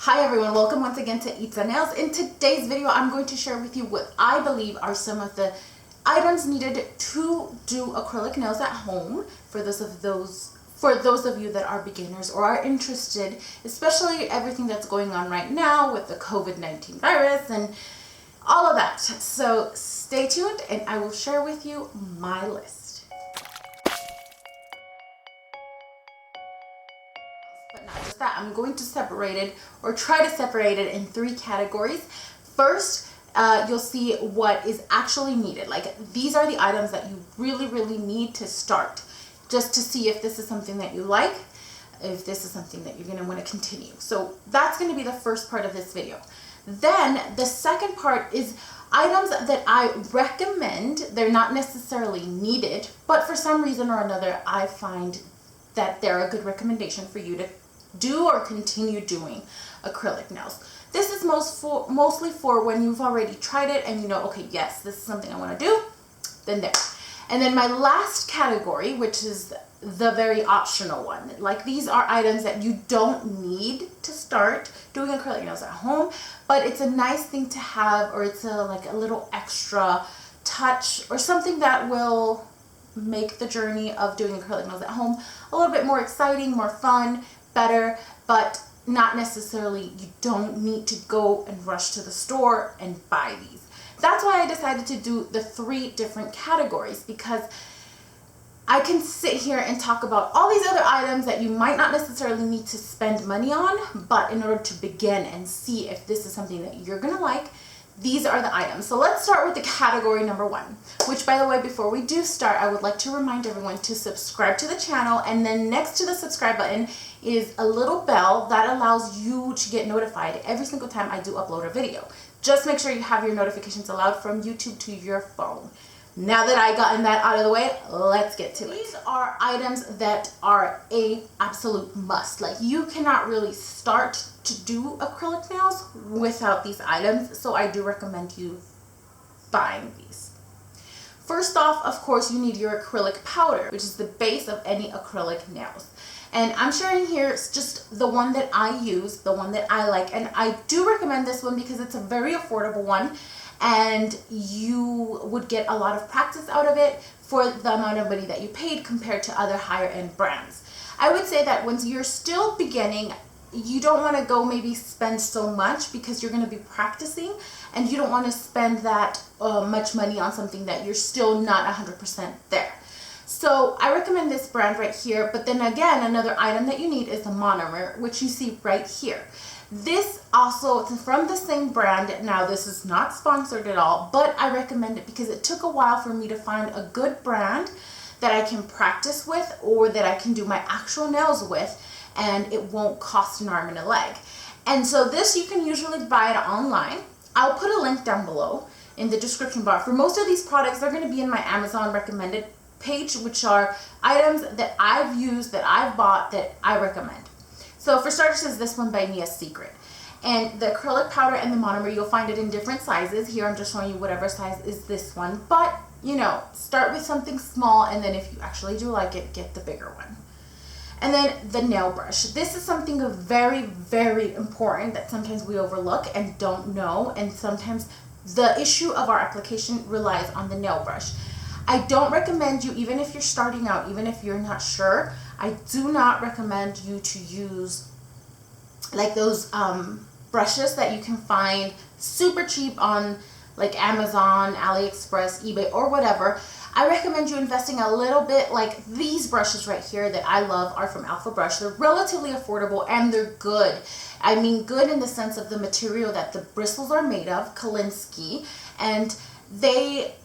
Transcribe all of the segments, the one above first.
Hi everyone, welcome once again to Itza Nails. In today's video, I'm going to share with you what I believe are some of the items needed to do acrylic nails at home for those of you that are beginners or are interested, especially everything that's going on right now with the COVID-19 virus and all of that. So stay tuned and I will share with you my list. But not just that, I'm going to separate it or try to separate it in 3 categories. First, you'll see what is actually needed. Like, these are the items that you really need to start, just to see if this is something that you like, if this is something that you're going to want to continue. So that's going to be the first part of this video. Then the second part is items that I recommend. They're not necessarily needed, but for some reason or another, I find that they're a good recommendation for you to do or continue doing acrylic nails. This is mostly for when you've already tried it and you know, okay, yes, this is something I want to do, then there. And then my last category, which is the very optional one, like these are items that you don't need to start doing acrylic nails at home, but it's a nice thing to have, or it's like a little extra touch or something that will make the journey of doing acrylic nails at home a little bit more exciting, more fun, better, but not necessarily, you don't need to go and rush to the store and buy these. That's why I decided to do the 3 different categories, because I can sit here and talk about all these other items that you might not necessarily need to spend money on, but in order to begin and see if this is something that you're gonna like, these are the items. So let's start with the category number 1, which, by the way, before we do start, I would like to remind everyone to subscribe to the channel, and then next to the subscribe button is a little bell that allows you to get notified every single time I do upload a video. Just make sure you have your notifications allowed from YouTube to your phone. Now that I gotten that out of the way, let's get to it. These are items that are a absolute must. Like, you cannot really start to do acrylic nails without these items, so I do recommend you buying these. First off, of course, you need your acrylic powder, which is the base of any acrylic nails. And I'm sharing here just the one that I use, the one that I like, and I do recommend this one because it's a very affordable one, and you would get a lot of practice out of it for the amount of money that you paid compared to other higher end brands. I would say that once you're still beginning, you don't want to go maybe spend so much because you're going to be practicing, and you don't want to spend that much money on something that you're still not 100% there. So I recommend this brand right here, but then again, another item that you need is the monomer, which you see right here. This also is from the same brand. Now, this is not sponsored at all, but I recommend it because it took a while for me to find a good brand that I can practice with or that I can do my actual nails with, and it won't cost an arm and a leg. And so this, you can usually buy it online. I'll put a link down below in the description bar. For most of these products, they're going to be in my Amazon recommended page, which are items that I've used, that I've bought, that I recommend. So for starters is this one by me, A Secret. And the acrylic powder and the monomer, you'll find it in different sizes. Here I'm just showing you whatever size is this one. But, you know, start with something small, and then if you actually do like it, get the bigger one. And then the nail brush. This is something very important that sometimes we overlook and don't know. And sometimes the issue of our application relies on the nail brush. I don't recommend you, even if you're starting out, even if you're not sure, I do not recommend you to use like those brushes that you can find super cheap on like Amazon, AliExpress, eBay, or whatever. I recommend you investing a little bit. Like these brushes right here that I love are from Alpha Brush. They're relatively affordable and they're good. I mean good in the sense of the material that the bristles are made of, Kolinsky, and they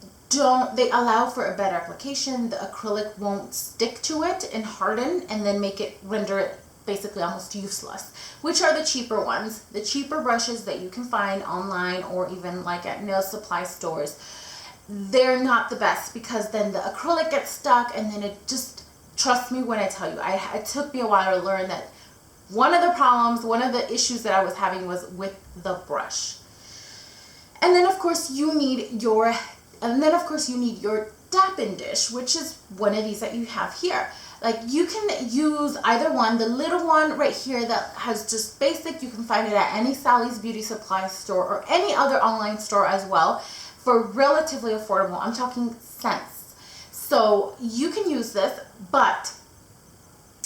allow for a better application. The acrylic won't stick to it and harden and then render it basically almost useless, which are the cheaper ones. The cheaper brushes that you can find online or even like at nail supply stores, they're not the best because then the acrylic gets stuck, and then it just, trust me when I tell you, it took me a while to learn that one of the issues that I was having was with the brush. And then of course you need your dapping dish, which is one of these that you have here. Like you can use either one. The little one right here that has just basic, you can find it at any Sally's Beauty Supply store or any other online store as well for relatively affordable. I'm talking cents. So you can use this, but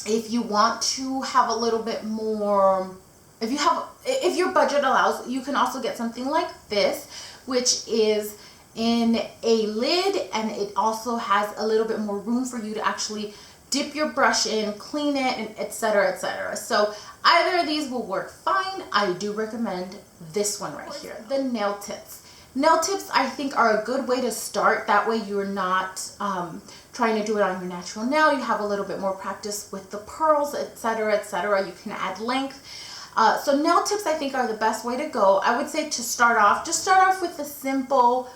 if you want to have a little bit more, if your budget allows, you can also get something like this, which is in a lid, and it also has a little bit more room for you to actually dip your brush in, clean it, and etc., etc. So either of these will work fine. I do recommend this one right here, the nail tips. Nail tips, I think, are a good way to start. That way you're not trying to do it on your natural nail. You have a little bit more practice with the pearls, etc., etc. You can add length. So nail tips, I think, are the best way to go. I would say to start off, just start off with a simple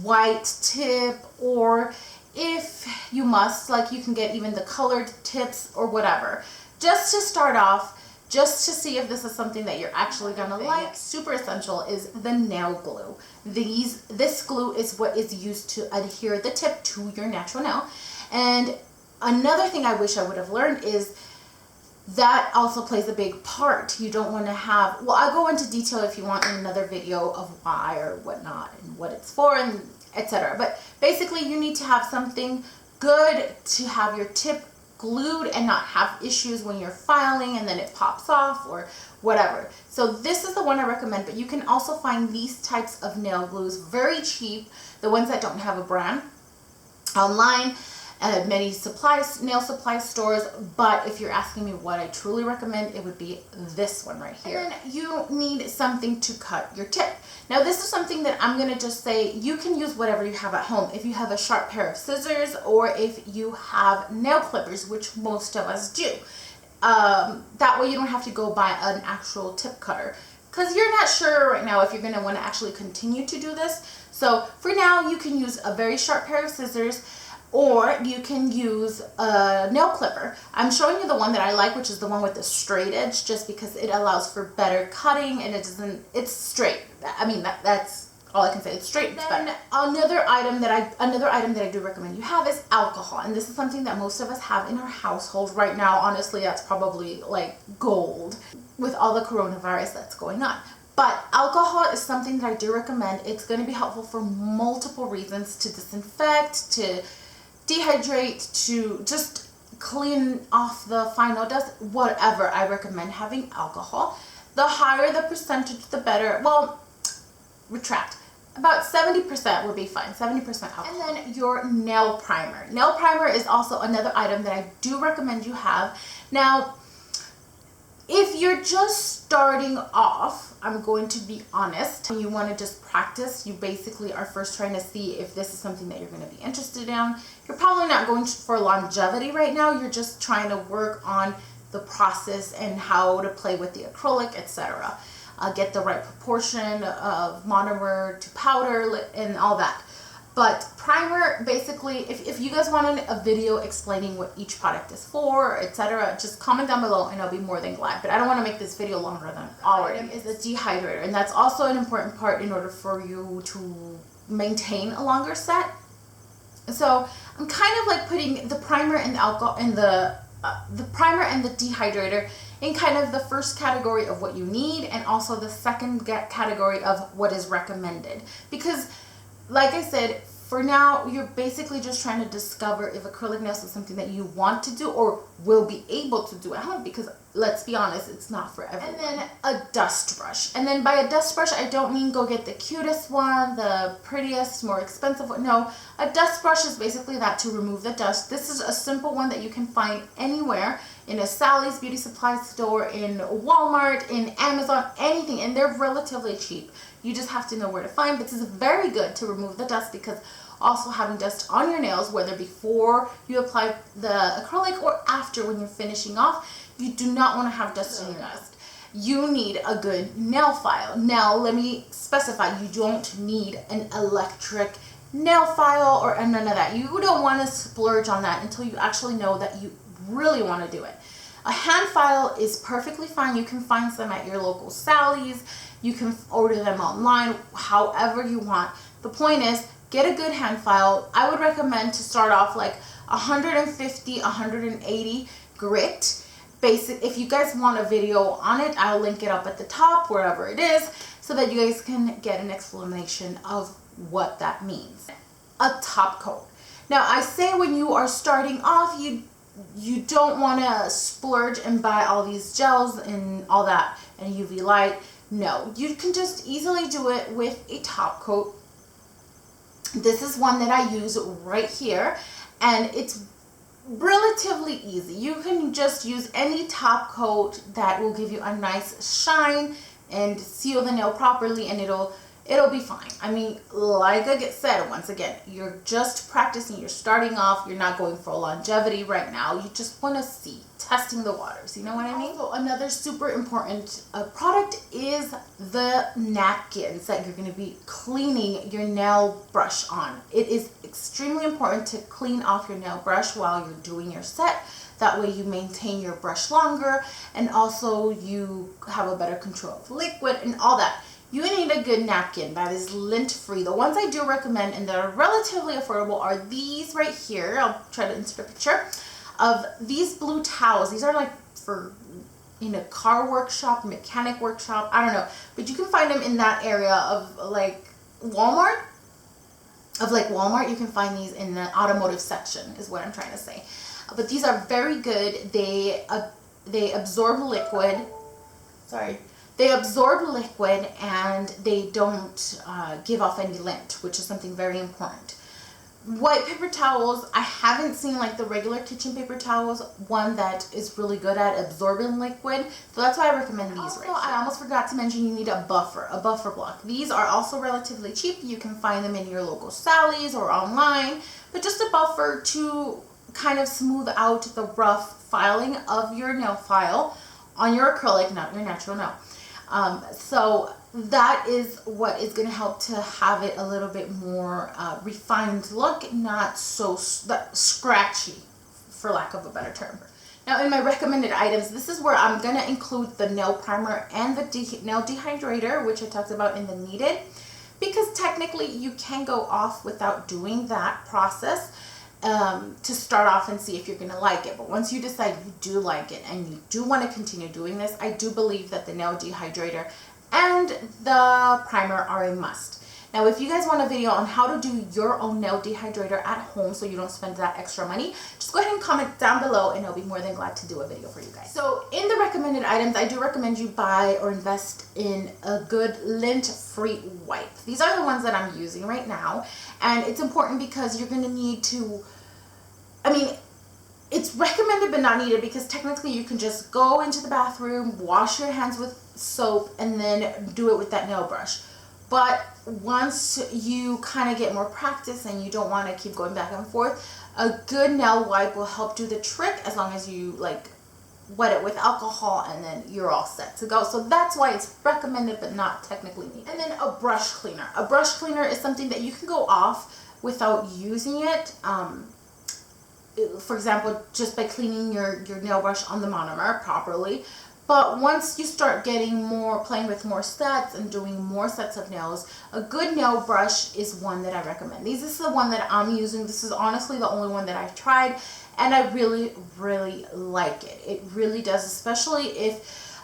white tip, or if you must, like, you can get even the colored tips or whatever, just to start off, just to see if this is something that you're actually gonna like. Super essential is the nail glue. This glue is what is used to adhere the tip to your natural nail. And another thing I wish I would have learned is that also plays a big part. You don't want to have, well, I'll go into detail if you want in another video of why or whatnot and what it's for and etc. But basically you need to have something good to have your tip glued and not have issues when you're filing and then it pops off or whatever. So this is the one I recommend, but you can also find these types of nail glues very cheap, the ones that don't have a brand, online at many nail supply stores. But if you're asking me what I truly recommend, it would be this one right here. And then you need something to cut your tip. Now this is something that I'm going to just say, you can use whatever you have at home. If you have a sharp pair of scissors, or if you have nail clippers, which most of us do. That way you don't have to go buy an actual tip cutter, because you're not sure right now if you're going to want to actually continue to do this. So for now, you can use a very sharp pair of scissors, or you can use a nail clipper. I'm showing you the one that I like, which is the one with the straight edge, just because it allows for better cutting, and it's straight. I mean, that's all I can say. It's straight. It's better. Another item that I do recommend you have is alcohol, and this is something that most of us have in our household right now. Honestly, that's probably like gold with all the coronavirus that's going on. But alcohol is something that I do recommend. It's going to be helpful for multiple reasons: to disinfect, to dehydrate, to just clean off the final dust, whatever. I recommend having alcohol. The higher the percentage, the better. Well, retract. About 70% would be fine. 70% alcohol. And then your nail primer. Nail primer is also another item that I do recommend you have. Now, if you're just starting off, I'm going to be honest, and you want to just practice, you basically are first trying to see if this is something that you're going to be interested in. You're probably not going for longevity right now. You're just trying to work on the process and how to play with the acrylic, etc. Get the right proportion of monomer to powder and all that. But primer, basically, if you guys want a video explaining what each product is for, etc., just comment down below and I'll be more than glad. But I don't want to make this video longer than already. Is a dehydrator, and that's also an important part in order for you to maintain a longer set. So I'm kind of like putting the primer and the alcohol and the primer and the dehydrator in kind of the first category of what you need, and also the second category of what is recommended. Because like I said, for now, you're basically just trying to discover if acrylic nails is something that you want to do or will be able to do at home, because let's be honest, it's not for everyone. And then a dust brush. And then by a dust brush, I don't mean go get the cutest one, the prettiest, more expensive one. No, a dust brush is basically that, to remove the dust. This is a simple one that you can find anywhere, in a Sally's Beauty Supply store, in Walmart, in Amazon, anything, and they're relatively cheap. You just have to know where to find. But this is very good to remove the dust, because also having dust on your nails, whether before you apply the acrylic or after when you're finishing off, you do not want to have dust in your nails. You need a good nail file. Now, let me specify, you don't need an electric nail file or none of that. You don't want to splurge on that until you actually know that you really want to do it. A hand file is perfectly fine. You can find some at your local Sally's. You can order them online, however you want. The point is, get a good hand file. I would recommend to start off like 150, 180 grit. Basic. If you guys want a video on it, I'll link it up at the top, wherever it is, so that you guys can get an explanation of what that means. A top coat. Now, I say when you are starting off, you don't want to splurge and buy all these gels and all that and UV light. No, you can just easily do it with a top coat. This is one that I use right here, and it's relatively easy. You can just use any top coat that will give you a nice shine and seal the nail properly, and it'll be fine. I mean, like I said, once again, you're just practicing, you're starting off, you're not going for longevity right now. You just want to see, testing the waters, you know what I mean? So another super important product is the napkins that you're going to be cleaning your nail brush on. It is extremely important to clean off your nail brush while you're doing your set. That way you maintain your brush longer, and also you have a better control of liquid and all that. You need a good napkin that is lint-free. The ones I do recommend and that are relatively affordable are these right here. I'll try to insert a picture of these blue towels. These are like for in a car workshop, mechanic workshop, I don't know. But you can find them in that area of like Walmart. You can find these in the automotive section is what I'm trying to say. But these are very good. They absorb liquid. They absorb liquid, and they don't give off any lint, which is something very important. White paper towels, I haven't seen like the regular kitchen paper towels, one that is really good at absorbing liquid. So that's why I recommend these right here. I almost forgot to mention you need a buffer block. These are also relatively cheap. You can find them in your local Sally's or online, but just a buffer to kind of smooth out the rough filing of your nail file on your acrylic, not your natural nail. So that is what is going to help to have it a little bit more refined look, not so scratchy, for lack of a better term. Now, in my recommended items, this is where I'm going to include the nail primer and the nail dehydrator, which I talked about in the needed, because technically you can go off without doing that process to start off and see if you're going to like it. But once you decide you do like it and you do want to continue doing this, I do believe that the nail dehydrator and the primer are a must. Now, if you guys want a video on how to do your own nail dehydrator at home so you don't spend that extra money, just go ahead and comment down below and I'll be more than glad to do a video for you guys. So in the recommended items, I do recommend you buy or invest in a good lint-free wipe. These are the ones that I'm using right now, and it's important because you're going to need to, I mean, it's recommended but not needed, because technically you can just go into the bathroom, wash your hands with soap, and then do it with that nail brush. But once you kind of get more practice and you don't want to keep going back and forth, a good nail wipe will help do the trick, as long as you like wet it with alcohol, and then you're all set to go. So that's why it's recommended but not technically needed. And then a brush cleaner. A brush cleaner is something that you can go off without using it. For example, just by cleaning your nail brush on the monomer properly. But once you start getting more, playing with more sets and doing more sets of nails, a good nail brush is one that I recommend. This is the one that I'm using. This is honestly the only one that I've tried, and I really, really like it. It really does, especially if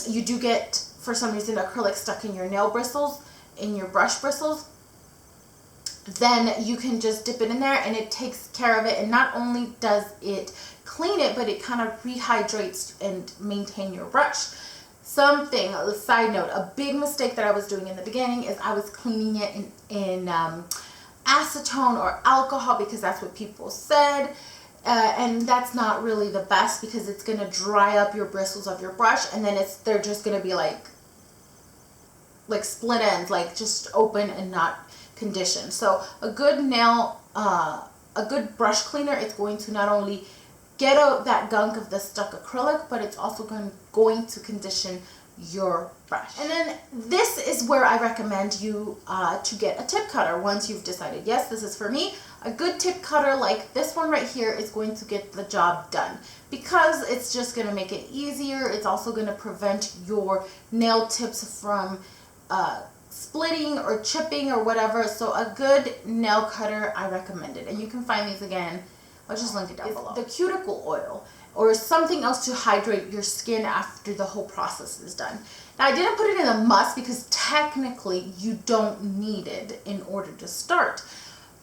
you do get, for some reason, acrylic stuck in your nail bristles, in your brush bristles. Then you can just dip it in there and it takes care of it. And not only does it clean it, but it kind of rehydrates and maintain your brush. Something, a side note, a big mistake that I was doing in the beginning is I was cleaning it in acetone or alcohol, because that's what people said. And that's not really the best, because it's going to dry up your bristles of your brush, and then they're just going to be like split ends, like just open and not conditioned. So a good nail, a good brush cleaner is going to not only get out that gunk of the stuck acrylic, but it's also going to condition your brush. And then this is where I recommend you to get a tip cutter. Once you've decided, yes, this is for me, a good tip cutter like this one right here is going to get the job done, because it's just going to make it easier. It's also going to prevent your nail tips from splitting or chipping or whatever. So a good nail cutter, I recommend it. And you can find these again I'll just link it down below. The cuticle oil or something else to hydrate your skin after the whole process is done. Now I didn't put it in a must because technically you don't need it in order to start.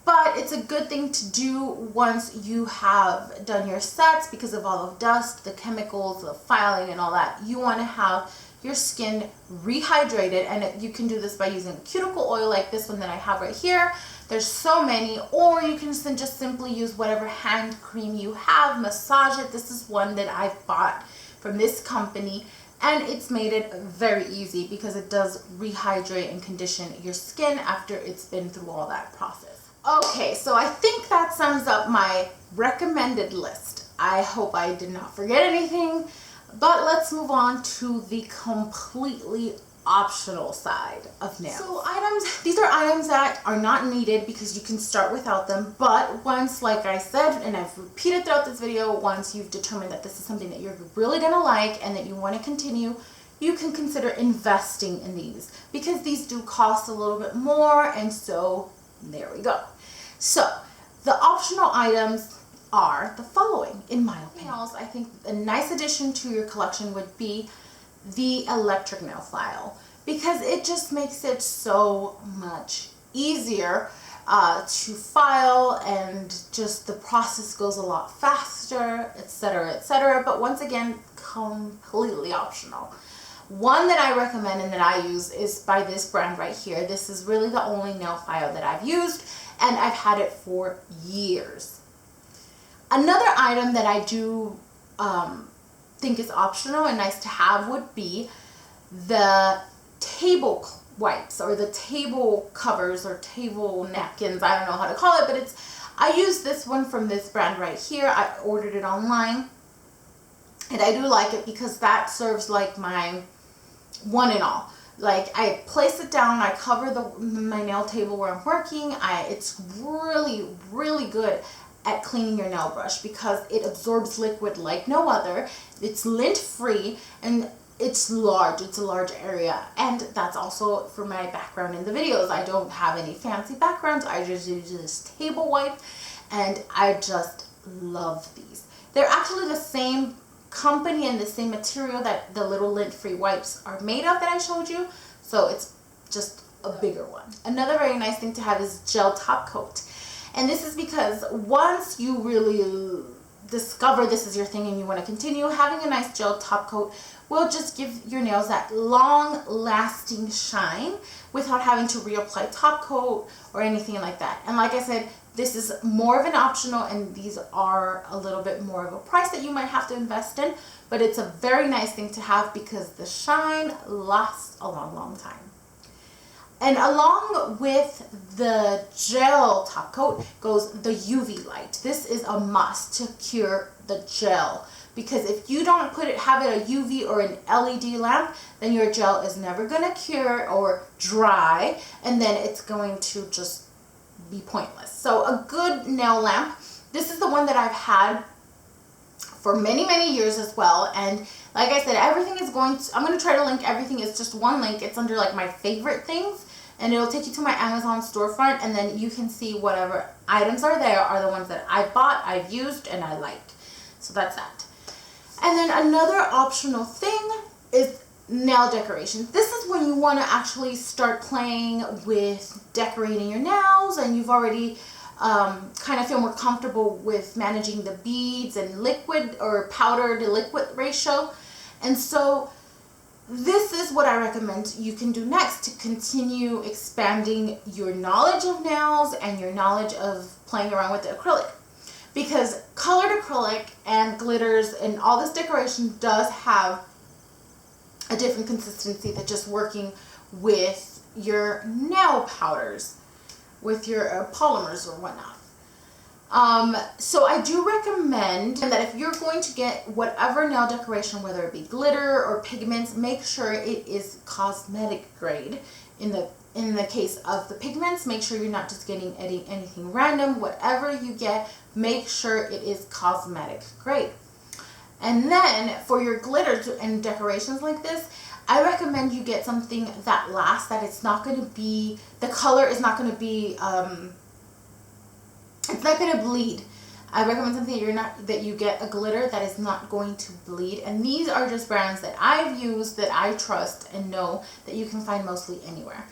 But it's a good thing to do once you have done your sets because of all of dust, the chemicals, the filing and all that. You want to have your skin rehydrated, and you can do this by using cuticle oil like this one that I have right here. There's so many, or you can just simply use whatever hand cream you have, massage it. This is one that I bought from this company, and it's made it very easy because it does rehydrate and condition your skin after it's been through all that process. Okay, so I think that sums up my recommended list. I hope I did not forget anything, but let's move on to the completely optional side of nails. So these are items that are not needed because you can start without them, but once, like I said, and I've repeated throughout this video, once you've determined that this is something that you're really gonna like and that you want to continue, you can consider investing in these because these do cost a little bit more, and so there we go. So the optional items are the following, in my opinion. I think a nice addition to your collection would be the electric nail file because it just makes it so much easier to file, and just the process goes a lot faster, etc., etc. But once again, completely optional. One that I recommend and that I use is by this brand right here. This is really the only nail file that I've used, and I've had it for years. Another item that I do think is optional and nice to have would be the table wipes or the table covers or table napkins. I don't know how to call it, but I use this one from this brand right here. I ordered it online, and I do like it because that serves like my one and all. Like, I place it down, I cover my nail table where I'm working. It's really, really good at cleaning your nail brush because it absorbs liquid like no other. It's lint free, and it's large. It's a large area, and that's also for my background in the videos. I don't have any fancy backgrounds. I just use this table wipe, and I just love these. They're actually the same company and the same material that the little lint-free wipes are made of that I showed you, so it's just a bigger one. Another very nice thing to have is gel top coat, and this is because once you really discover this is your thing and you want to continue, having a nice gel top coat will just give your nails that long lasting shine without having to reapply top coat or anything like that. And like I said, this is more of an optional, and these are a little bit more of a price that you might have to invest in, but it's a very nice thing to have because the shine lasts a long, long time. And along with the gel top coat goes the UV light. This is a must to cure the gel, because if you don't have it a UV or an LED lamp, then your gel is never going to cure or dry, and then it's going to just be pointless. So a good nail lamp, this is the one that I've had for many, many years as well. And like I said, everything is I'm going to try to link everything. It's just one link. It's under like my favorite things, and it'll take you to my Amazon storefront, and then you can see whatever items are there are the ones that I bought, I've used, and I like. So that's that. And then another optional thing is nail decorations. This is when you want to actually start playing with decorating your nails, and you've already kind of feel more comfortable with managing the beads and liquid or powder to liquid ratio. And so this is what I recommend you can do next to continue expanding your knowledge of nails and your knowledge of playing around with the acrylic. Because colored acrylic and glitters and all this decoration does have a different consistency than just working with your nail powders, with your polymers or whatnot. So I do recommend that if you're going to get whatever nail decoration, whether it be glitter or pigments, make sure it is cosmetic grade. In the case of the pigments, make sure you're not just getting anything random. Whatever you get, make sure it is cosmetic grade. And then for your glitters and decorations like this, I recommend you get something that lasts, that it's not going to be, the color is not going to be, it's not going to bleed. I recommend something that you get a glitter that is not going to bleed. And these are just brands that I've used, that I trust and know that you can find mostly anywhere.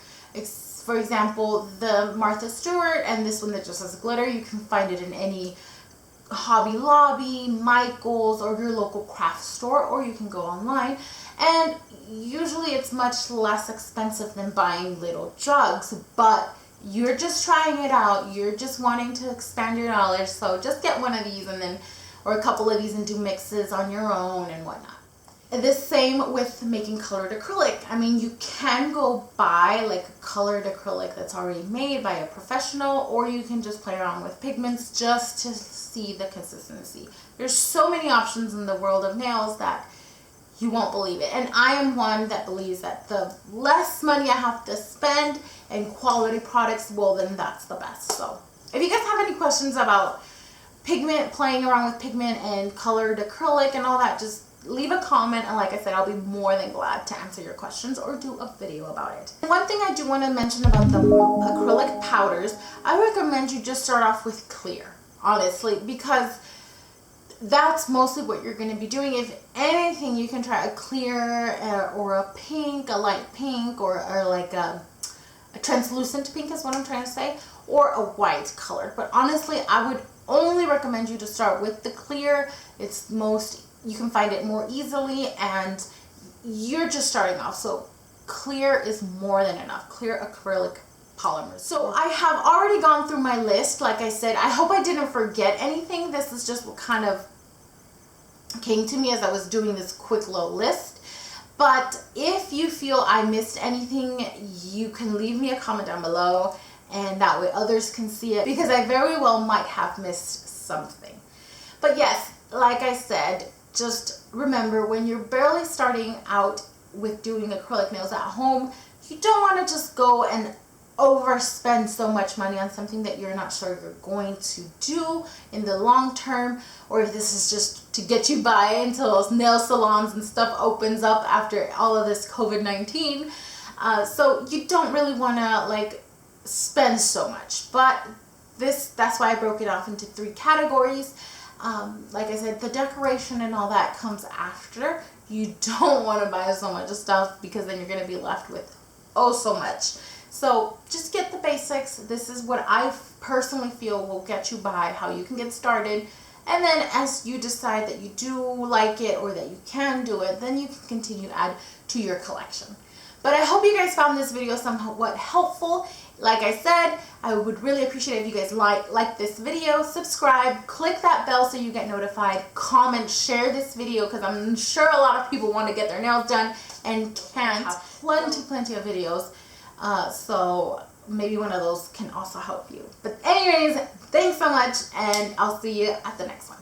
For example, the Martha Stewart and this one that just has glitter, you can find it in any Hobby Lobby, Michael's, or your local craft store, or you can go online. And usually it's much less expensive than buying little jugs, but you're just trying it out. You're just wanting to expand your knowledge, so just get one of these and then, or a couple of these, and do mixes on your own and whatnot. And the same with making colored acrylic. I mean, you can go buy like a colored acrylic that's already made by a professional, or you can just play around with pigments just to see the consistency. There's so many options in the world of nails that you won't believe it. And I am one that believes that the less money I have to spend and quality products, well, then that's the best. So if you guys have any questions about pigment, playing around with pigment and colored acrylic and all that, just leave a comment, and like I said, I'll be more than glad to answer your questions or do a video about it. One thing I do want to mention about the acrylic powders, I recommend you just start off with clear, honestly, because that's mostly what you're going to be doing. If anything, you can try a clear or a pink, a light pink, or like a translucent pink is what I'm trying to say, or a white color. But honestly, I would only recommend you to start with the clear. It's you can find it more easily, and you're just starting off, so clear is more than enough. Clear acrylic polymers. So I have already gone through my list. Like I said, I hope I didn't forget anything. This is just what kind of came to me as I was doing this quick little list. But if you feel I missed anything, you can leave me a comment down below, and that way others can see it, because I very well might have missed something. But yes, like I said, just remember, when you're barely starting out with doing acrylic nails at home, you don't want to just go and overspend so much money on something that you're not sure you're going to do in the long term, or if this is just to get you by until nail salons and stuff opens up after all of this COVID-19. So you don't really want to like spend so much. But that's why I broke it off into 3 categories. Like I said, the decoration and all that comes after. You don't want to buy so much stuff, because then you're going to be left with so much. So just get the basics. This is what I personally feel will get you by, how you can get started. And then as you decide that you do like it, or that you can do it, then you can continue to add to your collection. But I hope you guys found this video somewhat helpful. Like I said, I would really appreciate it if you guys like this video, subscribe, click that bell so you get notified, comment, share this video, because I'm sure a lot of people want to get their nails done and can't. Have plenty of videos, so maybe one of those can also help you. But anyways, thanks so much, and I'll see you at the next one.